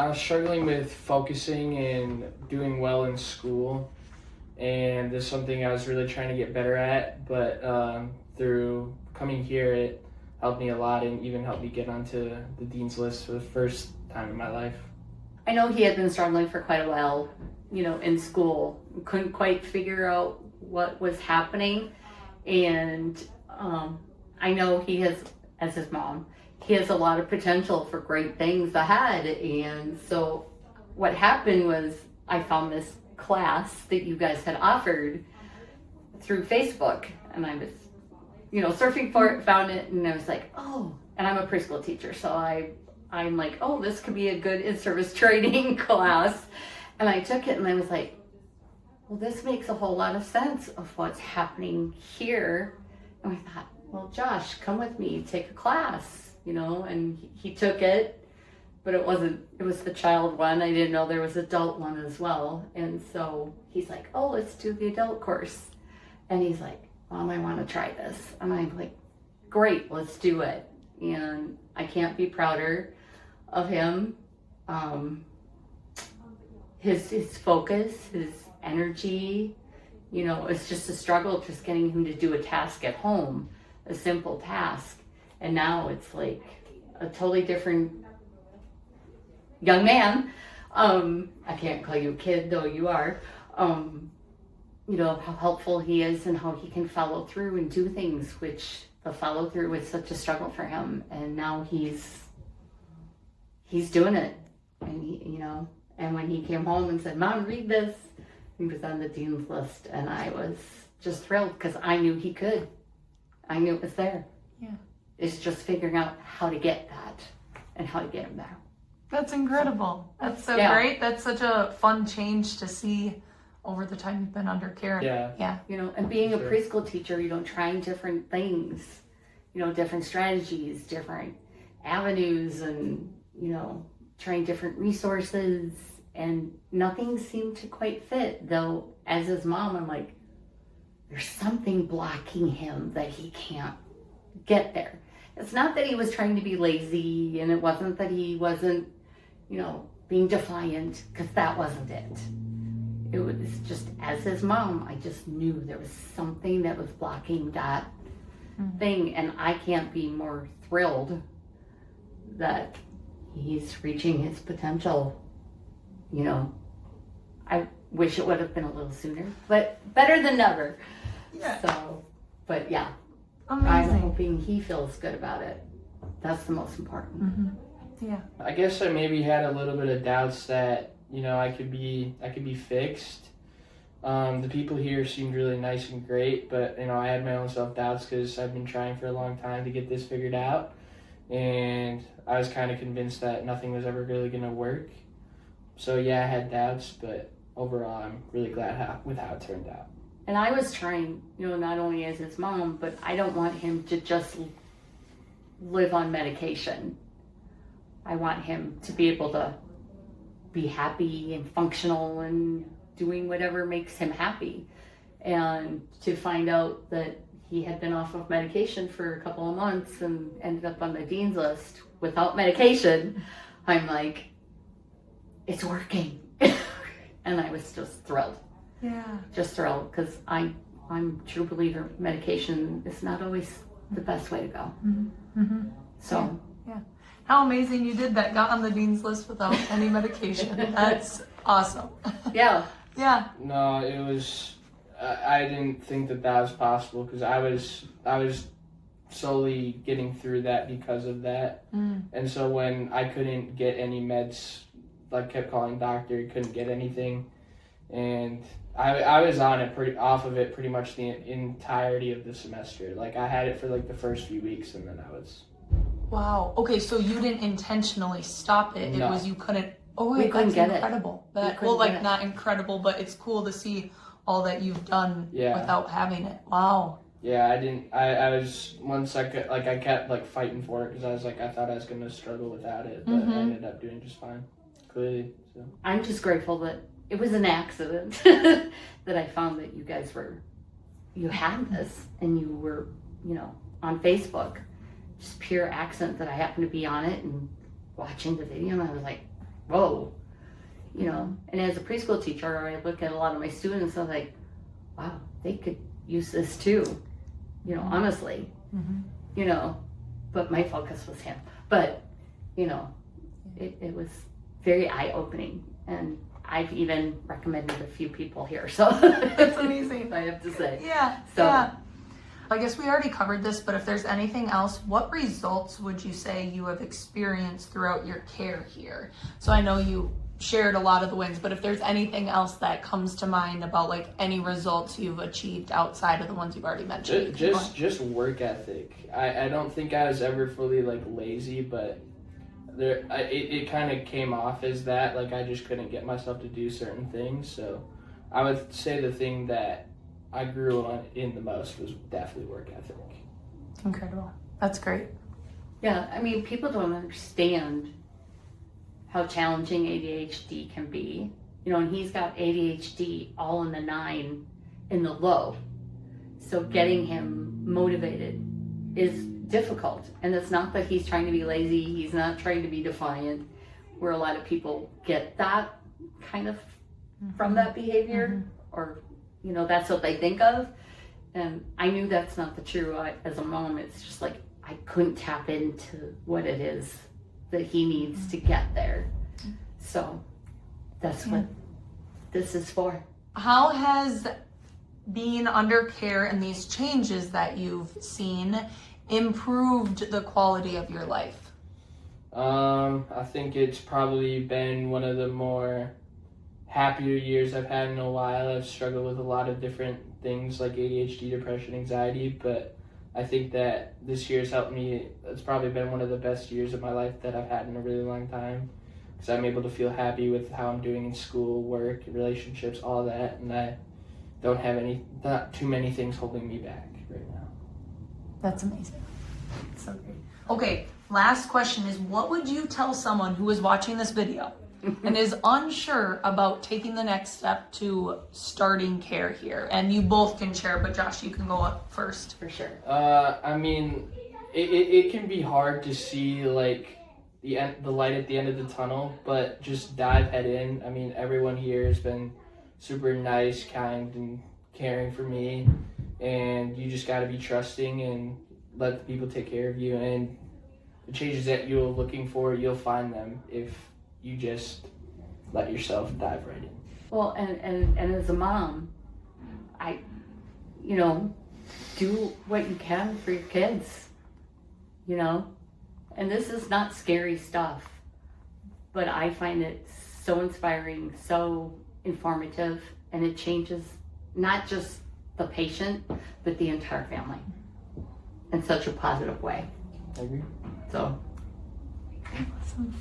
I was struggling with focusing and doing well in school, and this is something I was really trying to get better at, but through coming here, it helped me a lot and even helped me get onto the dean's list for the first time in my life. I know he had been struggling for quite a while, in school. Couldn't quite figure out what was happening. And I know he has, as his mom, he has a lot of potential for great things ahead. And so what happened was I found this class that you guys had offered through Facebook. And I was, surfing for it, found it, and I was like, oh, and I'm a preschool teacher. So I'm like, oh, this could be a good in-service training class. And I took it and I was like, well, this makes a whole lot of sense of what's happening here. And I thought, well, Josh, come with me, take a class, and he took it, but it was the child one. I didn't know there was adult one as well. And so he's like, oh, let's do the adult course. And he's like, Mom, I want to try this. And I'm like, great, let's do it. And I can't be prouder of him. His focus, his energy, it's just a struggle just getting him to do a task at home, a simple task. And now it's like a totally different young man. I can't call you a kid, though you are. How helpful he is and how he can follow through and do things, which the follow through was such a struggle for him. And now he's doing it. And and when he came home and said, Mom, read this, he was on the dean's list. And I was just thrilled because I knew he could. I knew it was there. Yeah. It's just figuring out how to get that and how to get him there. That's incredible. That's so great. That's such a fun change to see over the time you've been under care. Yeah. And being a preschool teacher, trying different things, different strategies, different avenues, and, trying different resources, and nothing seemed to quite fit. Though, as his mom, I'm like, there's something blocking him that he can't get there. It's not that he was trying to be lazy, and it wasn't that he wasn't, being defiant, because that wasn't it. It was just, as his mom, I just knew there was something that was blocking that thing, and I can't be more thrilled that he's reaching his potential. I wish it would have been a little sooner, but better than never. Yeah. So, but yeah. Amazing. I'm hoping he feels good about it. That's the most important. Mm-hmm. Yeah. I guess I maybe had a little bit of doubts that I could be fixed. The people here seemed really nice and great, but I had my own self-doubts because I've been trying for a long time to get this figured out, and I was kind of convinced that nothing was ever really going to work. So yeah, I had doubts, but overall I'm really glad with how it turned out. And I was trying, not only as his mom, but I don't want him to just live on medication. I want him to be able to be happy and functional and doing whatever makes him happy. And to find out that he had been off of medication for a couple of months and ended up on the dean's list without medication, I'm like, it's working. And I was just thrilled. Yeah. Just thrilled, because I'm a true believer medication is not always the best way to go. Mm-hmm. Mm-hmm. So yeah. How amazing you did that, got on the dean's list without any medication. That's awesome. yeah. Yeah. No, it was. I didn't think that was possible because I was slowly getting through that because of that. And so when I couldn't get any meds, kept calling doctor, couldn't get anything, and I was off of it pretty much the entirety of the semester. I had it for the first few weeks, and then I was. Wow. Okay, so you didn't intentionally stop it. No. It was you couldn't. Oh, We wait, couldn't that's get incredible. it. That well, not incredible, but it's cool to see all that you've done without having it. Wow. Yeah, I didn't. I was once I could I kept fighting for it because I was I thought I was gonna struggle without it, but I ended up doing just fine. Clearly, so. I'm just grateful that it was an accident that I found that you had this, and you were, on Facebook. Just pure accident that I happened to be on it and watching the video, and I was like, whoa, you know. And as a preschool teacher, I look at a lot of my students and I'm like, wow, they could use this too, you know, honestly, you know, but my focus was him. But, you know, it was very eye-opening, and I've even recommended a few people here, so That's amazing. I have to say. Yeah. So, yeah. I guess we already covered this, but if there's anything else, what results would you say you have experienced throughout your care here? So I know you shared a lot of the wins, but if there's anything else that comes to mind about like any results you've achieved outside of the ones you've already mentioned. Just work ethic. I don't think I was ever fully like lazy, but it kind of came off as that. Like I just couldn't get myself to do certain things. So I would say the thing that I grew on in the most was definitely work ethic. Incredible. That's great. yeah, I mean, people don't understand how challenging ADHD can be. You know, and he's got ADHD all in the 9 in the low. So getting him motivated is difficult. And it's not that he's trying to be lazy, he's not trying to be defiant, where a lot of people get that kind of from that behavior, or, you know, that's what they think of. And I knew that's not the true. As a mom, it's just like I couldn't tap into what it is that he needs to get there. So that's what this is for. How has being under care and these changes that you've seen improved the quality of your life? I think it's probably been one of the more happier years I've had in a while. I've struggled with a lot of different things like ADHD, depression, anxiety, but I think that this year's helped me. It's probably been one of the best years of my life that I've had in a really long time, because I'm able to feel happy with how I'm doing in school, work, relationships, all that, and I don't have not too many things holding me back right now. That's amazing. So great. Okay, last question is, what would you tell someone who is watching this video and is unsure about taking the next step to starting care here? And you both can share, but Josh, you can go up first. For sure. I mean, it can be hard to see like the light at the end of the tunnel, but just dive head in. I mean, everyone here has been super nice, kind, and caring for me, and you just got to be trusting and let the people take care of you, and the changes that you're looking for, you'll find them if you just let yourself dive right in. Well, and as a mom, you know, do what you can for your kids, you know, and this is not scary stuff, but I find it so inspiring, so informative, and it changes not just the patient, but the entire family in such a positive way. I agree. So. Awesome.